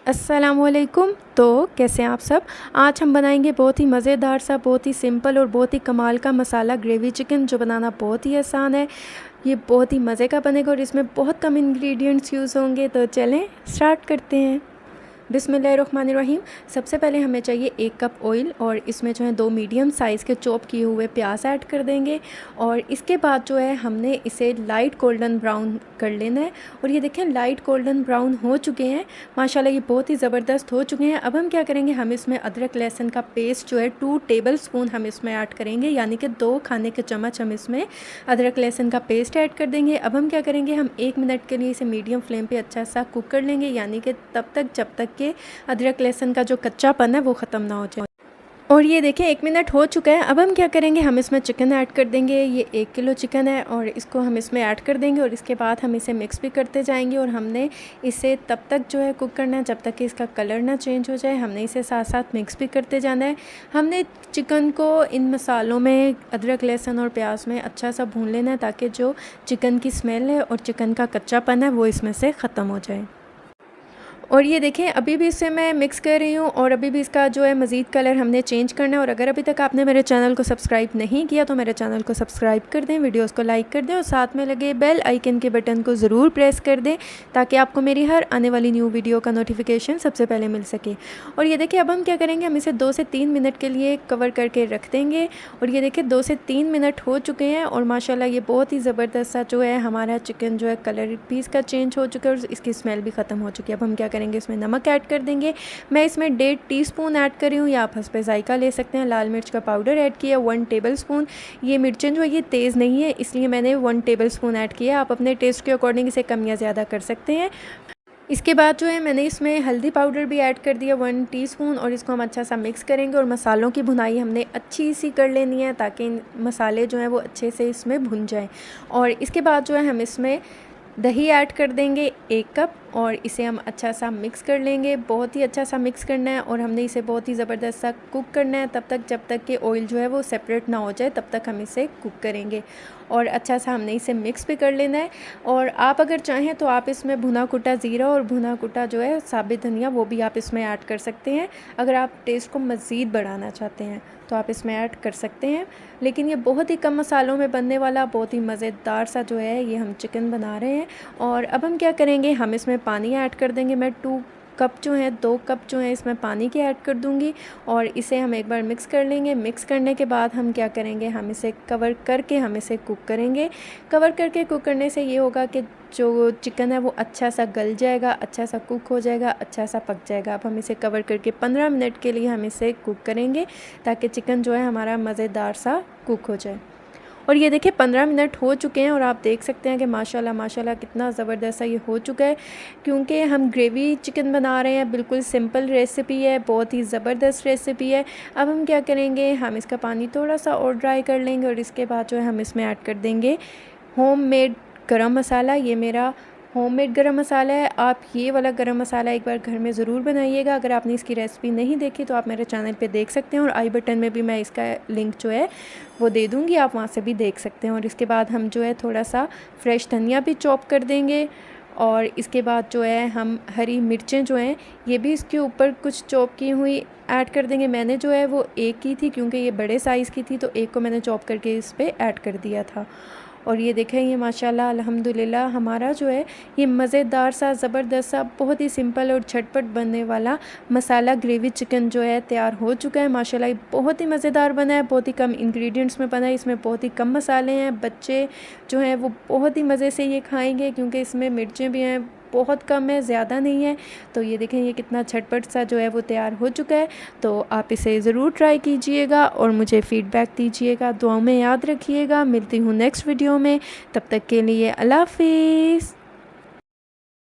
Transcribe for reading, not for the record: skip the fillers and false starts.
अस्सलामुअलैकुम। तो कैसे हैं आप सब। आज हम बनाएंगे बहुत ही मज़ेदार सा, बहुत ही सिंपल और बहुत ही कमाल का मसाला ग्रेवी चिकन, जो बनाना बहुत ही आसान है। ये बहुत ही मज़े का बनेगा और इसमें बहुत कम इंग्रेडिएंट्स यूज़ होंगे। तो चलें स्टार्ट करते हैं। बिस्मिल्लाहिर्रहमानिर्रहीम। सबसे पहले हमें चाहिए 1 कप ऑयल और इसमें जो है 2 मीडियम साइज़ के चॉप किए हुए प्याज ऐड कर देंगे। और इसके बाद जो है हमने इसे लाइट गोल्डन ब्राउन कर लेना है। और ये देखें लाइट गोल्डन ब्राउन हो चुके हैं माशाल्लाह, ये बहुत ही ज़बरदस्त हो चुके हैं। अब हम क्या करेंगे, हम इसमें अदरक लहसुन का पेस्ट जो है 2 टेबल स्पून हम इसमें ऐड करेंगे, यानी कि 2 खाने के चम्मच हम इसमें अदरक लहसुन का पेस्ट ऐड कर देंगे। अब हम क्या करेंगे, हम 1 मिनट के लिए इसे मीडियम फ्लेम पे अच्छा सा कुक कर लेंगे, यानी कि तब तक जब तक कि अदरक लहसुन का जो कच्चापन है वो ख़त्म ना हो जाए। और ये देखें 1 मिनट हो चुका है। अब हम क्या करेंगे, हम इसमें चिकन ऐड कर देंगे। ये 1 किलो चिकन है और इसको हम इसमें ऐड कर देंगे और इसके बाद हम इसे मिक्स भी करते जाएंगे। और हमने इसे तब तक जो है कुक करना है जब तक कि इसका कलर ना चेंज हो जाए। हमने इसे साथ साथ मिक्स भी करते जाना है। हमने चिकन को इन मसालों में, अदरक लहसुन और प्याज में अच्छा सा भून लेना है, ताकि जो चिकन की स्मेल है और चिकन का कच्चापन है वो इसमें से ख़त्म हो जाए। और ये देखें अभी भी इसे मैं मिक्स कर रही हूँ और अभी भी इसका जो है मज़ीद कलर हमने चेंज करना है। और अगर अभी तक आपने मेरे चैनल को सब्सक्राइब नहीं किया तो मेरे चैनल को सब्सक्राइब कर दें, वीडियोस को लाइक कर दें और साथ में लगे बेल आइकन के बटन को ज़रूर प्रेस कर दें, ताकि आपको मेरी हर आने वाली न्यू वीडियो का नोटिफिकेशन सबसे पहले मिल सके। और ये देखिए अब हम क्या करेंगे, हम इसे 2 से 3 मिनट के लिए कवर करके रख देंगे। और ये देखिए 2 से 3 मिनट हो चुके हैं और माशाल्लाह ये बहुत ही ज़बरदस्त सा जो है हमारा चिकन जो है कलर भी इसका चेंज हो चुका है और इसकी स्मेल भी ख़त्म हो चुकी है। अब हम क्या करेंगे, इसमें नमक ऐड कर देंगे। मैं इसमें 1.5 टीस्पून ऐड कर रही हूँ, या आप हस्बे जायका ले सकते हैं। लाल मिर्च का पाउडर ऐड किया 1 टेबल स्पून। ये मिर्चें जो है ये तेज़ नहीं है, इसलिए मैंने 1 टेबल स्पून ऐड किया। आप अपने टेस्ट के अकॉर्डिंग इसे कम या ज़्यादा कर सकते हैं। इसके बाद जो है मैंने इसमें हल्दी पाउडर भी ऐड कर दिया 1 टीस्पून और इसको हम अच्छा सा मिक्स करेंगे। और मसालों की भुनाई हमने अच्छी सी कर लेनी है, ताकि मसाले जो हैं वो अच्छे से इसमें भुन जाएं। और इसके बाद जो है हम इसमें दही ऐड कर देंगे 1 कप और इसे हम अच्छा सा मिक्स कर लेंगे। बहुत ही अच्छा सा मिक्स करना है और हमने इसे बहुत ही ज़बरदस्त सा कुक करना है, तब तक जब तक कि ऑयल जो है वो सेपरेट ना हो जाए, तब तक हम इसे कुक करेंगे। और अच्छा सा हमने इसे मिक्स भी कर लेना है। और आप अगर चाहें तो आप इसमें भुना कुटा ज़ीरा और भुना कुटा जो है साबित धनिया, वो भी आप इसमें ऐड कर सकते हैं। अगर आप टेस्ट को मज़ीद बढ़ाना चाहते हैं तो आप इसमें ऐड कर सकते हैं। लेकिन ये बहुत ही कम मसालों में बनने वाला बहुत ही मज़ेदार सा जो है ये हम चिकन बना रहे हैं। और अब हम क्या करेंगे, हम इसमें पानी ऐड कर देंगे। मैं 2 कप जो है 2 कप जो है इसमें पानी के ऐड कर दूंगी और इसे हम एक बार मिक्स कर लेंगे। मिक्स करने के बाद हम क्या करेंगे, हम इसे कवर करके हम इसे कुक करेंगे। कवर करके कुक करने से ये होगा कि जो चिकन है वो अच्छा सा गल जाएगा, अच्छा सा कुक हो जाएगा, अच्छा सा पक जाएगा। अब हम इसे कवर करके 15 मिनट के लिए हम इसे कुक करेंगे, ताकि चिकन जो है हमारा मज़ेदार सा कुक हो जाए। और ये देखिए 15 मिनट हो चुके हैं और आप देख सकते हैं कि माशाल्लाह माशाल्लाह कितना ज़बरदस्त सा ये हो चुका है। क्योंकि हम ग्रेवी चिकन बना रहे हैं, बिल्कुल सिंपल रेसिपी है, बहुत ही ज़बरदस्त रेसिपी है। अब हम क्या करेंगे, हम इसका पानी थोड़ा सा और ड्राई कर लेंगे और इसके बाद जो है हम इसमें ऐड कर देंगे होममेड गरम मसाला। ये मेरा होममेड गरम मसाला है। आप ये वाला गरम मसाला एक बार घर में ज़रूर बनाइएगा। अगर आपने इसकी रेसिपी नहीं देखी तो आप मेरे चैनल पे देख सकते हैं और आई बटन में भी मैं इसका लिंक जो है वो दे दूँगी, आप वहाँ से भी देख सकते हैं। और इसके बाद हम जो है थोड़ा सा फ्रेश धनिया भी चॉप कर देंगे। और इसके बाद जो है हम हरी मिर्चें जो हैं ये भी इसके ऊपर कुछ चॉप की हुई ऐड कर देंगे। मैंने जो है वो 1 की थी, क्योंकि ये बड़े साइज़ की थी, तो 1 को मैंने चॉप करके इस पर ऐड कर दिया था। और ये देखें ये माशाल्लाह अल्हम्दुलिल्लाह हमारा जो है ये मज़ेदार सा, ज़बरदस्त सा, बहुत ही सिंपल और झटपट बनने वाला मसाला ग्रेवी चिकन जो है तैयार हो चुका है। माशाल्लाह ये बहुत ही मज़ेदार बना है, बहुत ही कम इंग्रेडिएंट्स में बना है, इसमें बहुत ही कम मसाले हैं। बच्चे जो हैं वो बहुत ही मज़े से ये खाएँगे, क्योंकि इसमें मिर्चें भी हैं, बहुत कम है, ज़्यादा नहीं है। तो ये देखें ये कितना झटपट सा जो है वो तैयार हो चुका है। तो आप इसे ज़रूर ट्राई कीजिएगा और मुझे फ़ीडबैक दीजिएगा। दुआओं में याद रखिएगा। मिलती हूँ नेक्स्ट वीडियो में, तब तक के लिए अल्लाह हाफ़िज़।